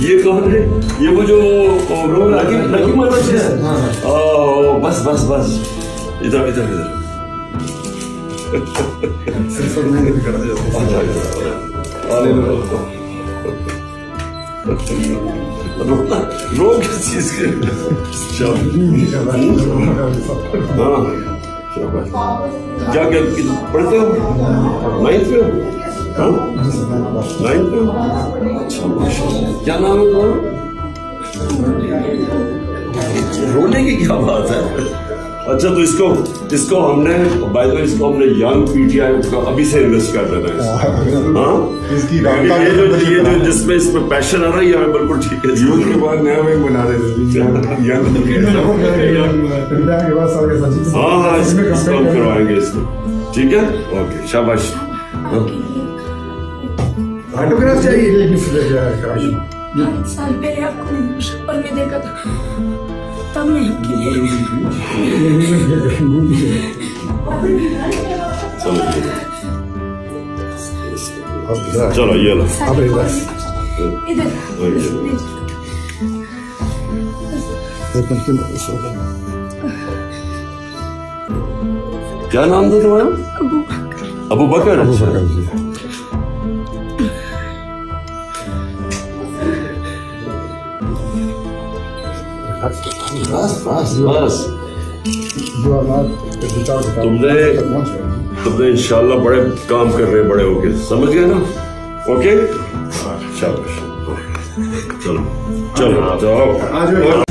ये कौन है? ये वो जो लकी मनोज है। बस बस बस इधर इधर इधर। रो किस चीज के? क्या क्या पढ़ते हो? 9th में? हाँ 9th में? क्या नाम है तुम्हारा? रोने की क्या बात है? अच्छा तो इसको हमने बाय द वे इसको हमने यंग पीटीआई को अभी से इन्वेस्ट कर देना है। हाँ ये जो जिसमें इसमें पैशन आ रहा है ये बिल्कुल ठीक है। यूथ के बाद नया में बना रहे थे। हाँ इसको हम करवाएंगे इसको। ठीक है ओके शाबाश। ऑटोग्राफ चाहिए। 8 साल पहले आपको पेपर में देखा था तब मैं चलो ये लो इधर। क्या नाम था तुम्हारा? अबू बकर। बस तुमने इंशाल्लाह बड़े काम कर रहे हैं बड़े होके, समझ गए ना? ओके शाबाश। चलो चलो जाओ।